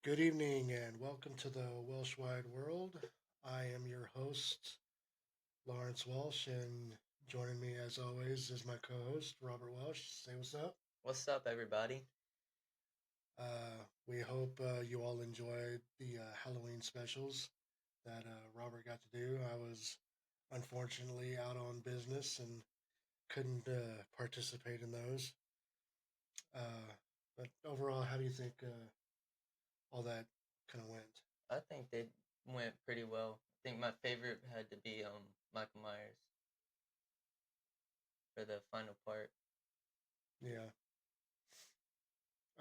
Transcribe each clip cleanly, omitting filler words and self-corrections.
Good evening and welcome to the Welsh wide world. I am your host, Lawrence Welsh, and joining me as always is my co host, Robert Welsh. Say what's up. What's up, everybody? We hope you all enjoyed the Halloween specials that Robert got to do. I was unfortunately out on business and couldn't participate in those. Uh, but overall, how do you think all that kind of went? I think they went pretty well. I think my favorite had to be Michael Myers for the final part. Yeah.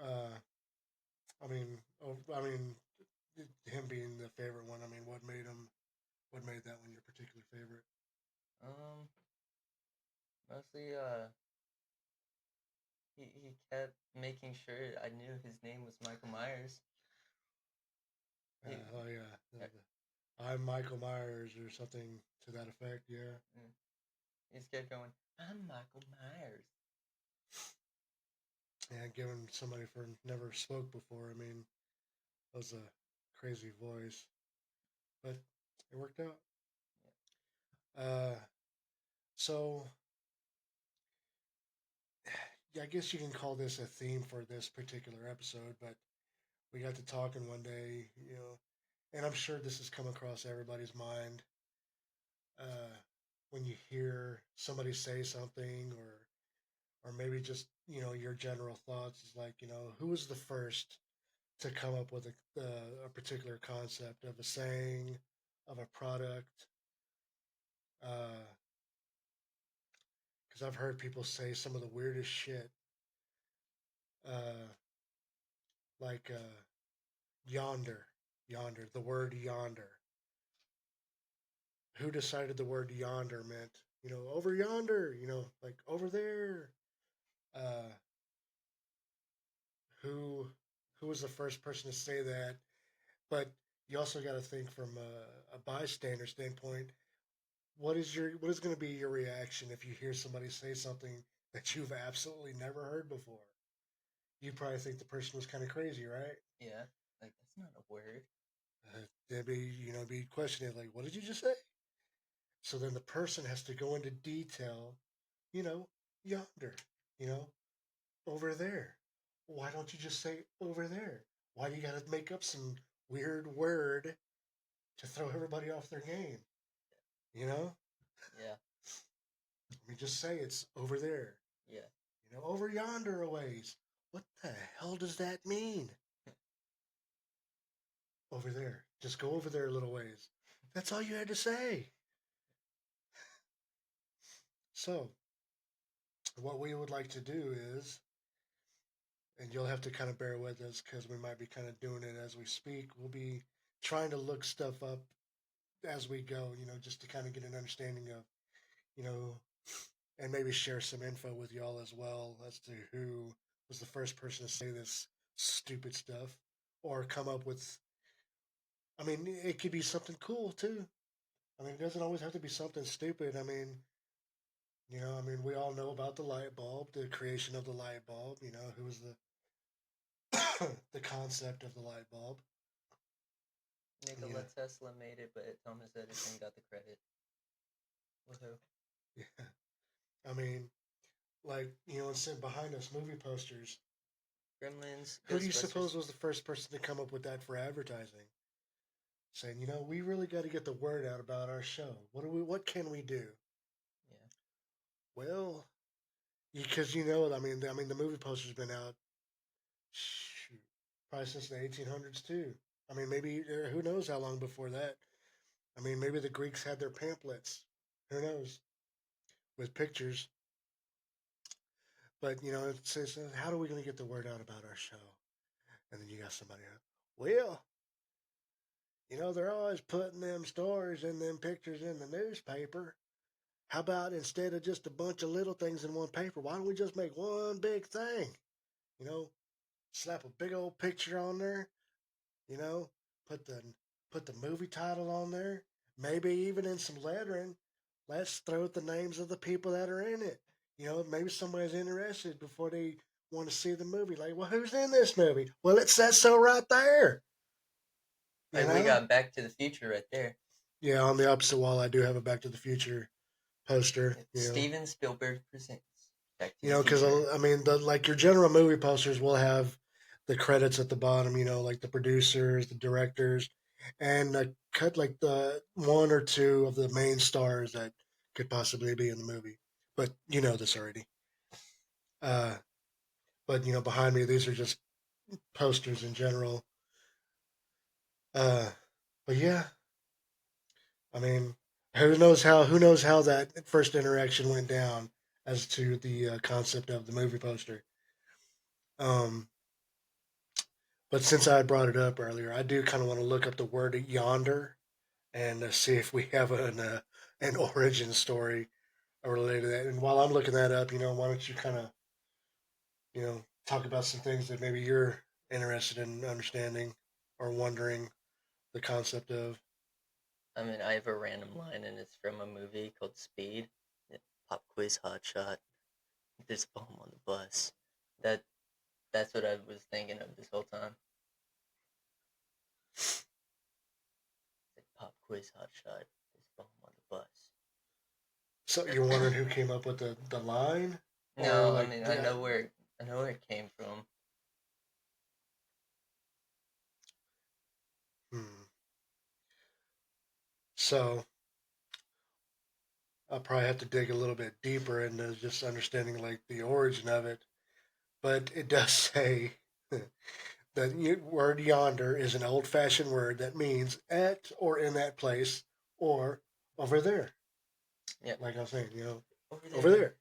Uh, I mean, him being the favorite one. I mean, what made him? What made that one your particular favorite? Um, Mostly he kept making sure I knew his name was Michael Myers. He, Oh yeah, uh, I'm Michael Myers or something to that effect. Yeah, he just kept going. I'm Michael Myers. and given somebody for never spoke before, I mean, that was a crazy voice, but it worked out. Uh, so yeah, I guess you can call this a theme for this particular episode, but we got to talking one day, and I'm sure this has come across everybody's mind uh, when you hear somebody say something, or maybe just your general thoughts is like, who was the first to come up with a particular concept of a saying, of a product. Because I've heard people say some of the weirdest shit, uh, like yonder, yonder, the word yonder. Who decided the word yonder meant, over yonder, like over there? Uh, who who was the first person to say that? But you also got to think from a bystander standpoint. What is going to be your reaction if you hear somebody say something that you've absolutely never heard before? You probably think the person was kind of crazy, right? Yeah, like that's not a word. They'd be be questioning like, what did you just say? So then the person has to go into detail, you know, yonder, you know, over there. Why don't you just say over there? Why do you got to make up some weird word to throw everybody off their game? You know, Yeah, I mean, just say it's over there. yeah. Over yonder a ways. What the hell does that mean? Over there. Just go over there a little ways. That's all you had to say. So, what we would like to do is, and you'll have to kind of bear with us because we might be kind of doing it as we speak, we'll be trying to look stuff up as we go, just to kind of get an understanding of, you know, and maybe share some info with y'all as well as to who was the first person to say this stupid stuff or come up with. I mean, it could be something cool too. I mean, it doesn't always have to be something stupid. I mean, we all know about the light bulb, the creation of the light bulb. Who was the the concept of the light bulb. Nikola Yeah, Tesla made it, but Thomas Edison got the credit. Woohoo! yeah. I mean, like sitting behind us, movie posters. Gremlins, Who do you suppose Ghostbusters. was the first person to come up with that for advertising? Saying, we really got to get the word out about our show. What can we do? Yeah, Well, because the movie poster's been out, shoot, probably since the 1800s too. I mean, maybe who knows how long before that? I mean, maybe the Greeks had their pamphlets. Who knows? With pictures. But, it says, how are we going to get the word out about our show? And then you got somebody else. Well, they're always putting them stories and them pictures in the newspaper. How about instead of just a bunch of little things in one paper, why don't we just make one big thing? You know, slap a big old picture on there, you know, put the put the movie title on there, maybe even in some lettering. Let's throw the names of the people that are in it. Maybe somebody's interested before they want to see the movie. Like, well, who's in this movie? Well, it says so right there. You Like we know? got Back to the Future right there. Yeah, on the opposite wall, I do have a Back to the Future poster. Steven Spielberg presents Back to You the know, because Future. I mean, like your general movie posters will have the credits at the bottom. You know, like the producers, the directors, and cut like the one or two of the main stars that could possibly be in the movie. But you know this already. Uh, but you know, behind me, these are just posters in general. Uh, but yeah, I mean, who knows how that first interaction went down as to the concept of the movie poster. Um, but since I brought it up earlier, I do kind of want to look up the word yonder and see if we have an origin story related to that. And while I'm looking that up, why don't you kind of talk about some things that maybe you're interested in understanding or wondering the concept of. I mean, I have a random line, and it's from a movie called Speed. Pop quiz, hot shot. There's a bomb on the bus. That that's what I was thinking of this whole time. Like, pop quiz, hot shot. There's a bomb on the bus. So you're wondering who came up with the line, or No, I like mean the I know where it came from. hmm. So I'll probably have to dig a little bit deeper into just understanding like the origin of it. But it does say the word yonder is an old fashioned word that means at or in that place or over there. Yep, Like I was saying, over over there, there,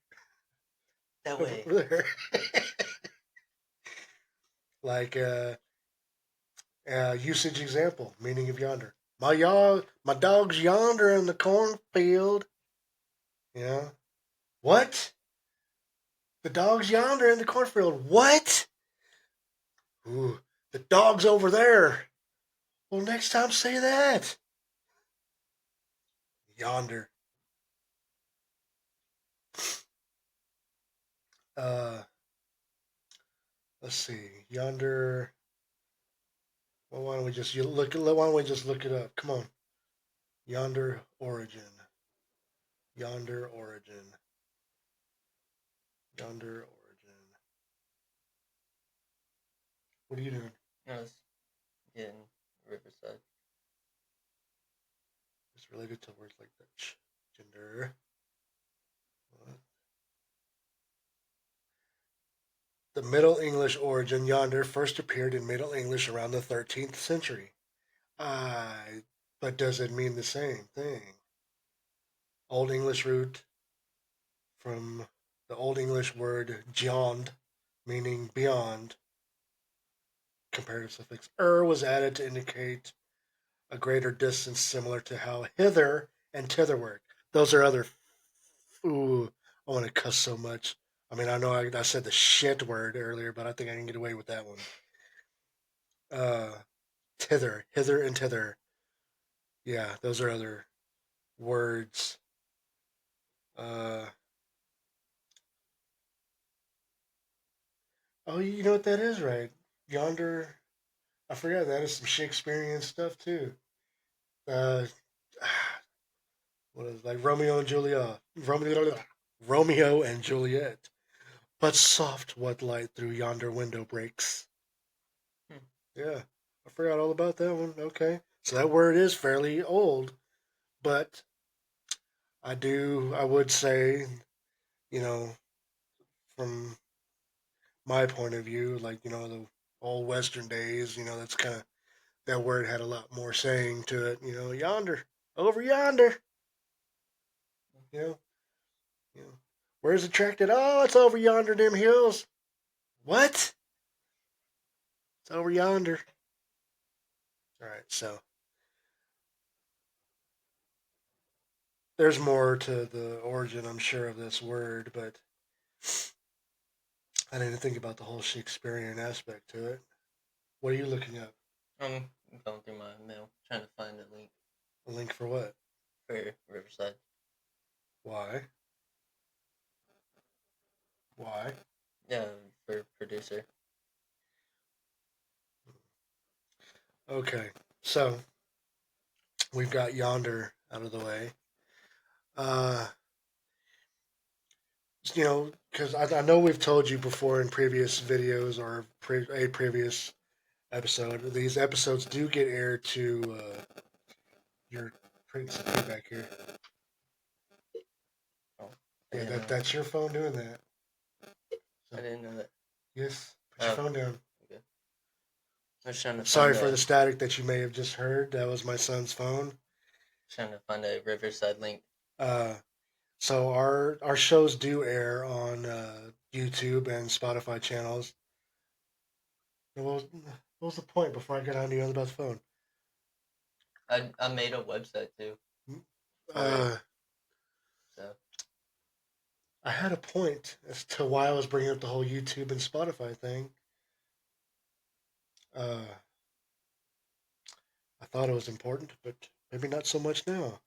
that over way. there. like usage example, meaning of yonder. My dog's yonder in the cornfield. Yeah. What? The dog's yonder in the cornfield. What? Ooh, the dog's over there. Well, next time say that. Yonder. Uh, let's see. Yonder. Well, why don't we just look? Why don't we just look it up? Come on. Yonder origin. Yonder origin. Yonder origin. What are you doing? I was in Riverside. It's related to words like that. Gender. What? The Middle English origin yonder first appeared in Middle English around the 13th century. I. But does it mean the same thing? Old English root from the Old English word "jond," meaning beyond. Comparative suffix was added to indicate a greater distance, similar to how hither and thitherward. Those are other. Ooh, I want to cuss so much. I mean, I know I said the shit word earlier, but I think I can get away with that one. Uh, hither and thither. Yeah, those are other words. Uh, oh, you know what that is, right? Yonder. I forgot that is some Shakespearean stuff too. Uh, what is it, like Romeo and Juliet? Romeo and Juliet. But soft what light through yonder window breaks. Hmm. Yeah, I forgot all about that one. Okay, so that word is fairly old, but I would say, you know, from my point of view, like the old Western days, that's kind of that word had a lot more saying to it. Yonder, over yonder. You know, you know, where's the track that? Oh, it's over yonder, them hills. What? It's over yonder. All right, so there's more to the origin, I'm sure, of this word, but I didn't think about the whole Shakespearean aspect to it. What are you looking up? I'm going through my mail trying to find a link A link for what? for Riverside. Why? Why? Yeah, for producer. Okay. So we've got Yonder out of the way. Uh, because I know we've told you before in previous videos or a previous episode, these episodes do get aired to your creating some feedback here. Oh, I Yeah, didn't know. that's your phone doing that. So, I didn't know that. yes, put your Oh, phone down. okay. I was trying to Sorry find for a the static that you may have just heard. That was my son's phone. Riverside link. Uh, so our shows do air on YouTube and Spotify channels. What was the point before I got on to you about the phone? I made a website too for it. Uh, So I had a point as to why I was bringing up the whole YouTube and Spotify thing. Uh, I thought it was important, but maybe not so much now.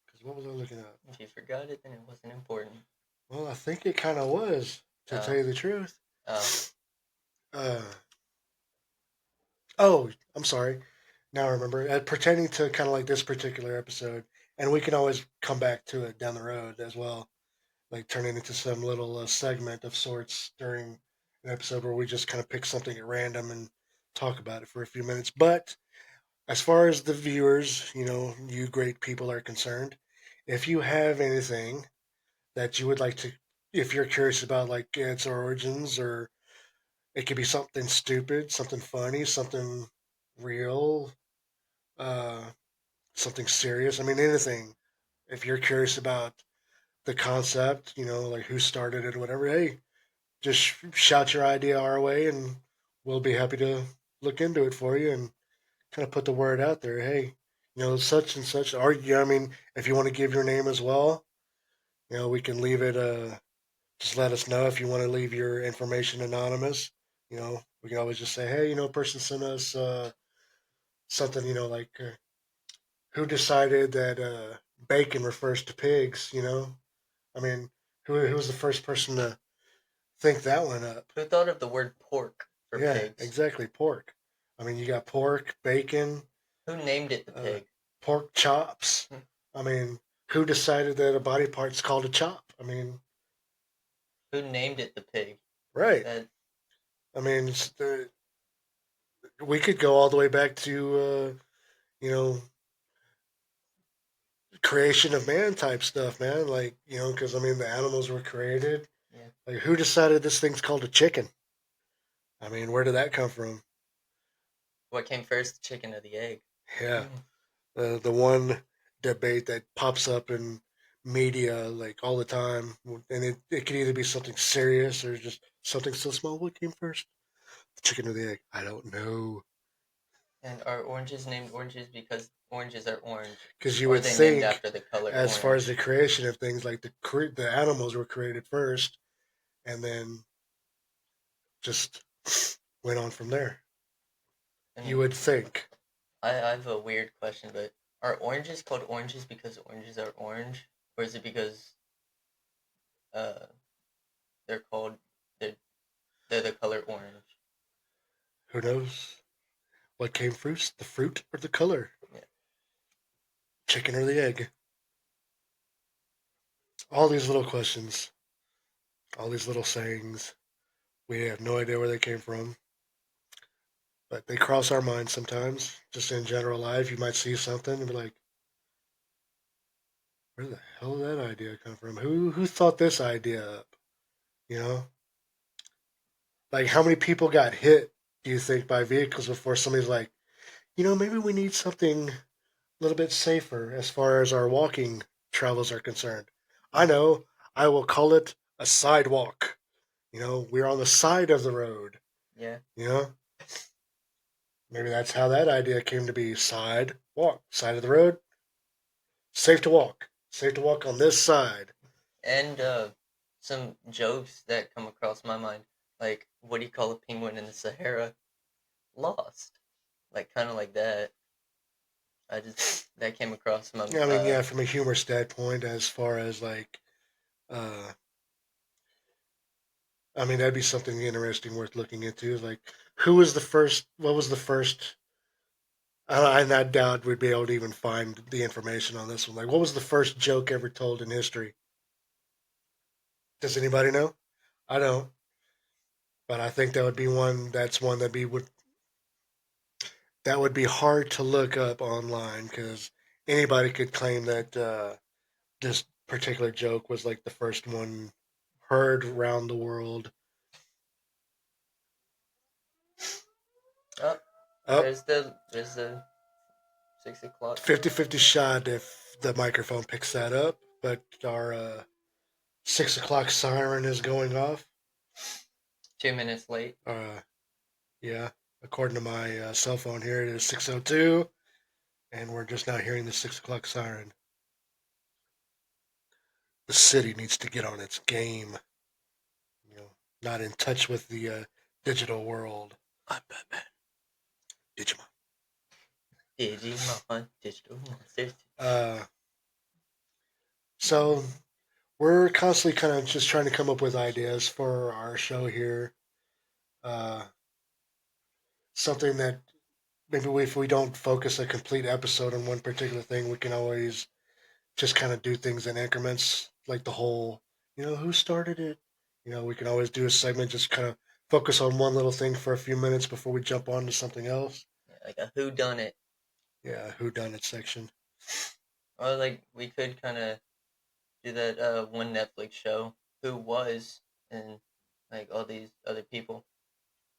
Because what was I looking at? if you forgot it, then it wasn't important. Well, I think it kind of was, to tell you the truth. Oh, Uh, oh, I'm sorry. Now I remember. Pertaining to kind of like this particular episode, and we can always come back to it down the road as well, like turn it into some little segment of sorts during an episode where we just kind of pick something at random and talk about it for a few minutes. But as far as the viewers, you great people are concerned, if you have anything that you would like to, if you're curious about like its origins, or it could be something stupid, something funny, something real, uh, something serious. I mean, anything. If you're curious about the concept, like who started it or whatever, hey, just shout your idea our way and we'll be happy to look into it for you and kind of put the word out there. Hey, such and such. Or, I mean, if you want to give your name as well, we can leave it. Just let us know if you want to leave your information anonymous. We can always just say, hey, person sent us something, like who decided that bacon refers to pigs. I mean, who was the first person to think that one up? who thought of the word pork for Yeah, pigs? exactly. Pork. I mean, you got pork, bacon, Who named it the uh, pig? pork chops. Hmm. I mean, who decided that a body part's called a chop? I mean, Who named it the pig? right. That I mean, we could go all the way back to, you know, creation of man type stuff, man. Like, because I mean, the animals were created. yeah. Like, who decided this thing's called a chicken? I mean, where did that come from? What came first, the chicken or the egg? Yeah, Hmm. the one debate that pops up in media like all the time, and it can either be something serious or just something so small. What came first, the chicken or the egg? I don't know. And are oranges named oranges because oranges are orange, Because you or are would they named think, after the color as far as the orange? creation of things, like the animals were created first, and then just went on from there. You And would think. I have a weird question, but are oranges called oranges because oranges are orange, or is it because uh they're called they're, they're the color orange? Who knows what came first, the fruit or the color? Yeah. Chicken or the egg? All these little questions, all these little sayings. We have no idea where they came from, but they cross our minds sometimes. Just in general life, you might see something and be like, "Where the hell did that idea come from? Who thought this idea up?" You know, like how many people got hit? Do you think by vehicles before somebody's like, maybe we need something a little bit safer as far as our walking travels are concerned. I Mm-hmm. know. I will call it a sidewalk. We're on the side of the road. Yeah. You know, maybe that's how that idea came to be. Sidewalk, side of the road, safe to walk. Safe to walk on this side. And some jokes that come across my mind, like what do you call a penguin in the Sahara? Lost. Like kind of like that. I just that came across my I mean, yeah, from a humor standpoint, as far as like, uh, I mean, that'd be something interesting worth looking into. Like, who was the first? What was the first I doubt we'd be able to even find the information on this one. Like, what was the first joke ever told in history? Does anybody know? I don't, but I think that would be one. That's one that would be hard to look up online because anybody could claim that this particular joke was like the first one heard around the world. Oh, Up there's the 6 o'clock. 50-50 shot if the microphone picks that up, but our 6 o'clock siren is going off. 2 minutes late. Yeah, according to my cell phone here, it is 6:02, and we're just now hearing the 6 o'clock siren. The city needs to get on its game. You know, not in touch with the digital world. I'm Batman. Digimon. Digimon, digital monsters. So we're constantly kind of just trying to come up with ideas for our show here. Uh, Something that maybe if we don't focus a complete episode on one particular thing, we can always just kind of do things in increments, like the whole, who started it? We can always do a segment, just kind of focus on one little thing for a few minutes before we jump on to something else. Yeah, like a who done it. Yeah, who done it section. Or like we could kind of do that one Netflix show, Who Was, and like all these other people,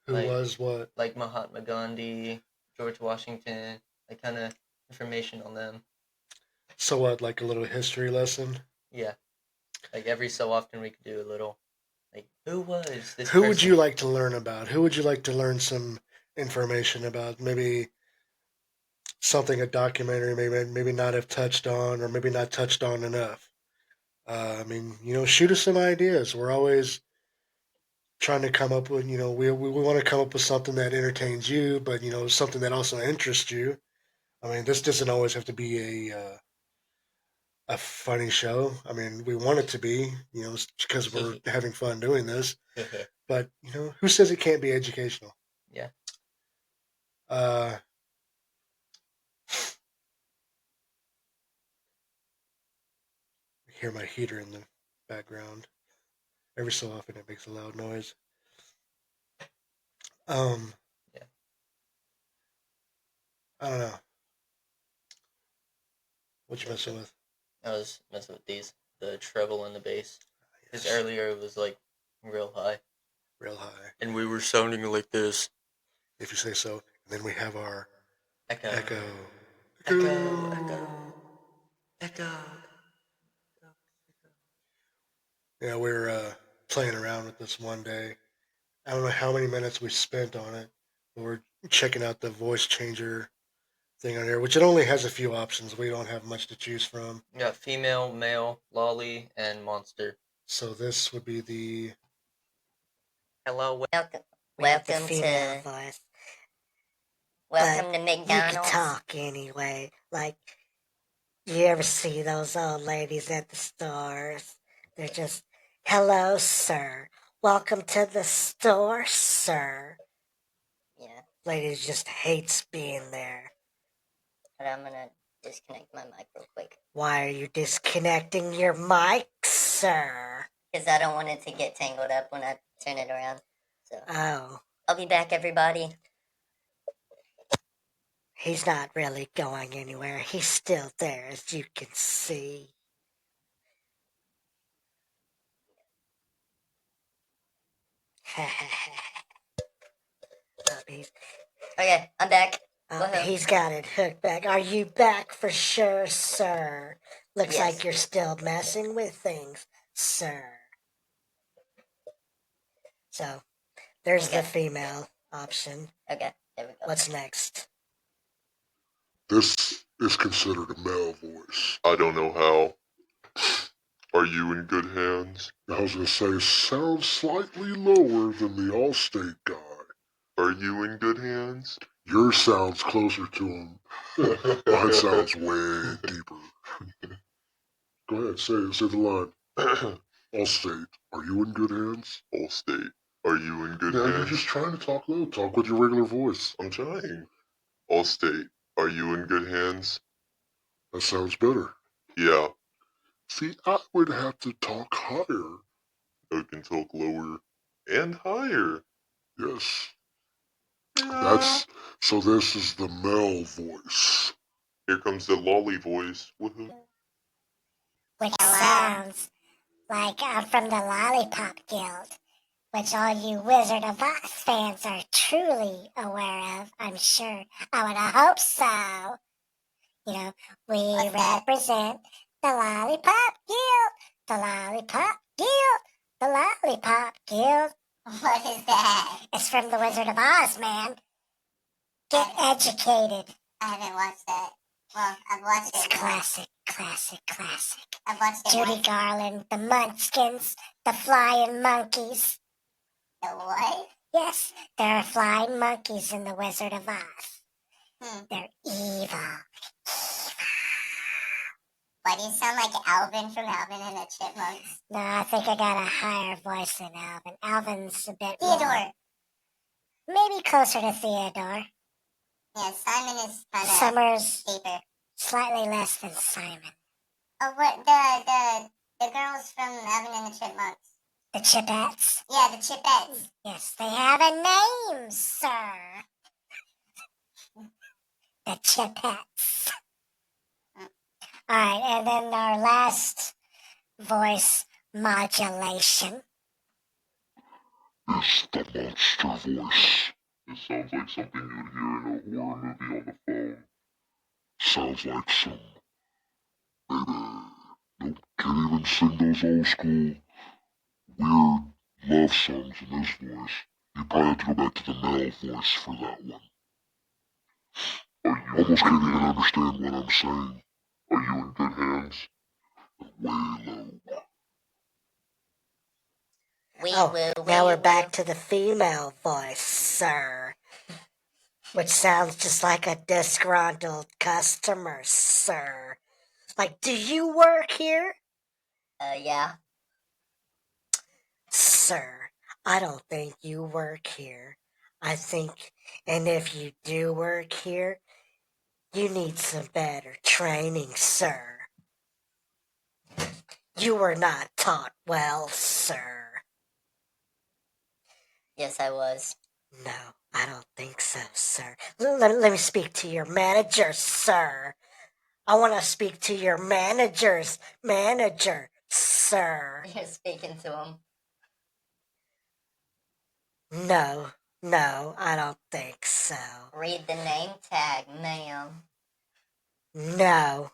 Who like was what? like Mahatma Gandhi, George Washington, like kind of information on them. So what? Like a little history lesson. Yeah, like every so often we could do a little, like who was this Who would you person? like to learn about? Who would you like to learn some information about? Maybe something a documentary maybe not have touched on, or maybe not touched on enough. I mean, shoot us some ideas. We're always trying to come up with, we want to come up with something that entertains you, but something that also interests you. I mean, this doesn't always have to be a funny show. I mean, we want it to be, because we're having fun doing this. But who says it can't be educational? Yeah. Uh, I hear my heater in the background. Every so often, it makes a loud noise. Yeah. I don't know. What you messing with? I was messing with the treble and the bass. Because Yes. earlier it was like real high. Real high. And we were sounding like this. If you say so. And then we have our Echo. echo. Echo. Yeah, we were playing around with this one day. I don't know how many minutes we spent on it. But we're checking out the voice changer thing on here, which it only has a few options. We don't have much to choose from. You got female, male, lolly, and monster. So this would be the Hello, Welcome to voice. Welcome to McDonald's. You can talk anyway. Like, you ever see those old ladies at the stores? They're just, hello, sir. Welcome to the store, sir. Yeah. Ladies just hates being there. But I'm gonna disconnect my mic real quick. Why are you disconnecting your mic, sir? Because I don't want it to get tangled up when I turn it around. So. Oh. I'll be back, everybody. He's not really going anywhere. He's still there, as you can see. Okay, I'm back. He's got it hooked back. Are you back for sure, sir? Looks like you're still messing with things, sir. So, there's the female option. Okay, there we go. What's next? This is considered a male voice. I don't know how. Are you in good hands? I was going to say, sounds slightly lower than the Allstate guy. Are you in good hands? Yours sounds closer to him. Mine sounds way deeper. Go ahead, say the line. Allstate, are you in good hands? Allstate, are you in good hands? You're just trying to talk low. Talk with your regular voice. I'm trying. Allstate, Are you in good hands? That sounds better. Yeah. See, I would have to talk higher. I can talk lower and higher. Yes. This is the male voice. Here comes the lolly voice. Woohoo. Which sounds like I'm from the Lollipop Guild, which all you Wizard of Oz fans are truly aware of, I'm sure. I would hope so. You know, we represent the Lollipop Guild, the Lollipop Guild, the Lollipop Guild. What is that? It's from the Wizard of Oz, man. Get educated. I haven't watched that. Well, I've watched it. It's classic. I've watched it. Judy Garland, the Munchkins, the Flying Monkeys. The what? Yes, there are flying monkeys in the Wizard of Oz. They're evil. Why do you sound like Alvin from Alvin and the Chipmunks? No, I think I got a higher voice than Alvin. Alvin's a bit Theodore. Maybe closer to Theodore. Yeah, Simon is kind of Summer's deeper. Slightly less than Simon. Oh, what the girls from Alvin and the Chipmunks? The Chipettes? Yeah, the Chipettes. Yes, they have a name, sir. The Chipettes. All right, and then our last voice modulation. It's the monster voice. It sounds like something you'd hear in a horror movie on the phone. Sounds like some baby. Nope, can't even sing those old school weird love songs in this voice. You probably have to go back to the male voice for that one. Almost can't even understand what I'm saying. Are you in good hands? Way low. Now we're back to the female voice, sir. Which sounds just like a disgruntled customer, sir. Like, do you work here? Yeah. Sir, I don't think you work here. I think, and if you do work here, you need some better training, sir. You were not taught well, sir. Yes, I was. No, I don't think so, sir. Let me speak to your manager, sir. I want to speak to your manager's manager, sir. You're speaking to him. No, I don't think so. Read the name tag, ma'am. No.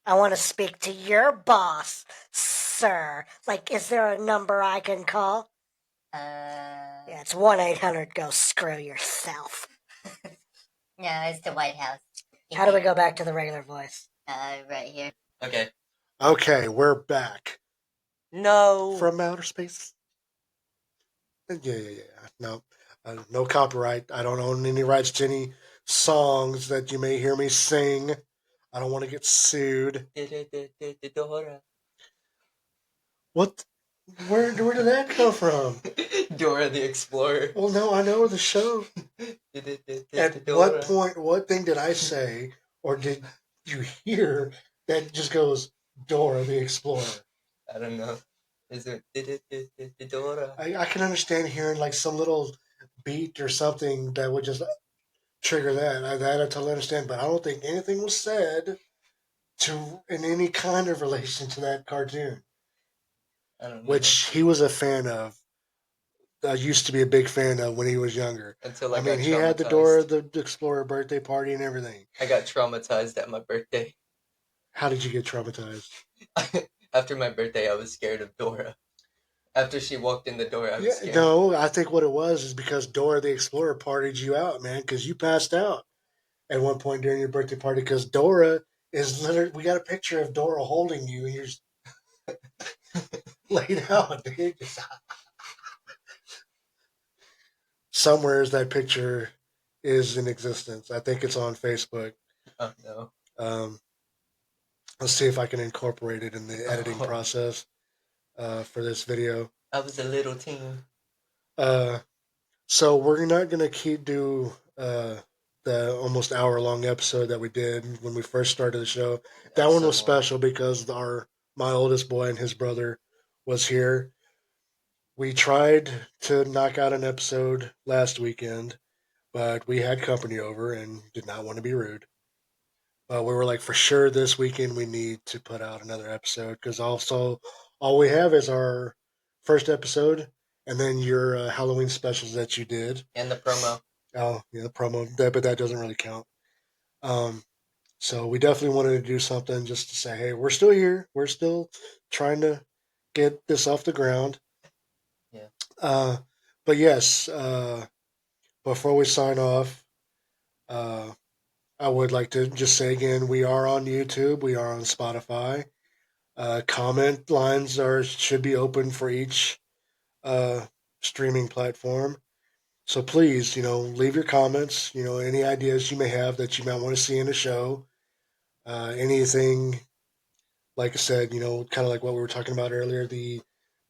I want to speak to your boss, sir. Like, is there a number I can call? Yeah, it's 1-800-GO screw yourself. No, it's the White House. How do we go back to the regular voice? Right here. Okay. Okay, we're back. No. From outer space. Yeah. No, no copyright. I don't own any rights to any songs that you may hear me sing. I don't want to get sued. Dora. What? Where did that come from? Dora the Explorer. Well, no, I know the show. At what point, what thing did I say, or did you hear that just goes Dora the Explorer? I don't know. Is it Dora? I can understand hearing like some little beat or something that would just trigger that. That I totally understand, but I don't think anything was said in any kind of relation to that cartoon. I don't know. Which he was a fan of. Used to be a big fan of when he was younger. Until I mean, he had the Dora the Explorer birthday party and everything. I got traumatized at my birthday. How did you get traumatized? After my birthday, I was scared of Dora. After she walked in the door, I was scared. No, I think what it was is because Dora the Explorer partied you out, man, because you passed out at one point during your birthday party because Dora is literally, we got a picture of Dora holding you and you're just laid out, dude. Somewhere's that picture is in existence. I think it's on Facebook. Oh, no. Let's see if I can incorporate it in the editing process for this video. I was a little teen. So we're not going to do the almost hour-long episode that we did when we first started the show. That That's one so was long. special because my oldest boy and his brother was here. We tried to knock out an episode last weekend, but we had company over and did not want to be rude. But we were like, for sure, this weekend we need to put out another episode because also all we have is our first episode and then your Halloween specials that you did. And the promo. Oh, yeah, the promo, but that doesn't really count. Um, so we definitely wanted to do something just to say, hey, we're still here. We're still trying to get this off the ground. Yeah. Uh, but yes, before we sign off, uh, I would like to just say again, we are on YouTube, we are on Spotify. Comment lines should be open for each uh, streaming platform. So please, leave your comments. Any ideas you may have that you might want to see in the show. Anything, like I said, kind of like what we were talking about earlier,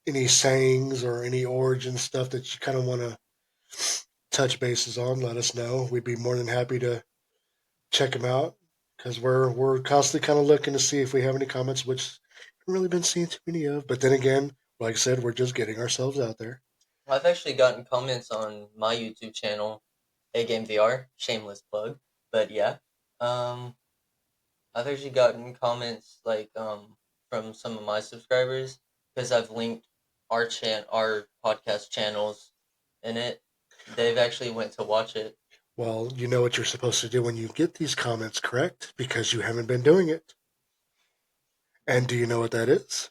any sayings or any origin stuff that you kind of want to touch bases on, let us know. We'd be more than happy to check them out because we're constantly kind of looking to see if we have any comments, which haven't really been seeing too many of. But then again, like I said, we're just getting ourselves out there. I've actually gotten comments on my YouTube channel, A Game VR, shameless plug. But yeah, I've actually gotten comments like from some of my subscribers because I've linked our podcast channels in it. They've actually went to watch it. Well, you know what you're supposed to do when you get these comments, correct? Because you haven't been doing it. And do you know what that is?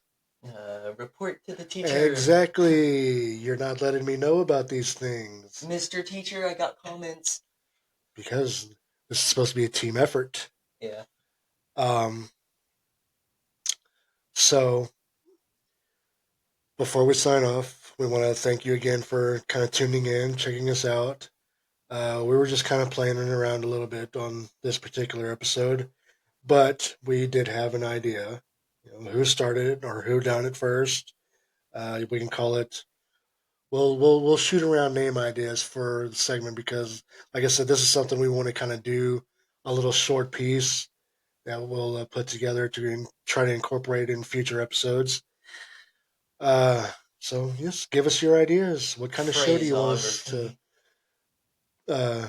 Report to the teacher. Exactly. You're not letting me know about these things. Mr. Teacher, I got comments. Because this is supposed to be a team effort. Yeah. So, before we sign off, we want to thank you again for kind of tuning in, checking us out. We were just kind of playing around a little bit on this particular episode, but we did have an idea. Who started it or who done it first? We can call it. We'll shoot around name ideas for the segment because, like I said, this is something we want to kind of do a little short piece that we'll put together to try to incorporate in future episodes. So yes, give us your ideas. What kind of show do you want us to, uh,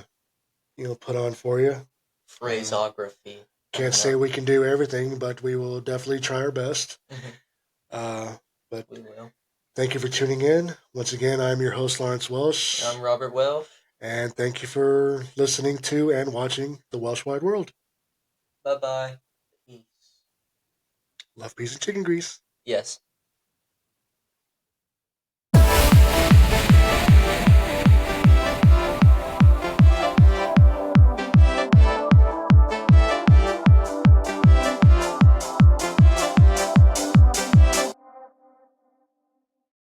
put on for you? Phraseography. Can't say we can do everything, but we will definitely try our best. But we will. Thank you for tuning in. Once again, I'm your host, Lawrence Welsh. I'm Robert Welsh. And thank you for listening to and watching The Welsh Wide World. Bye-bye. Peace. Love, peace, and chicken grease. Yes.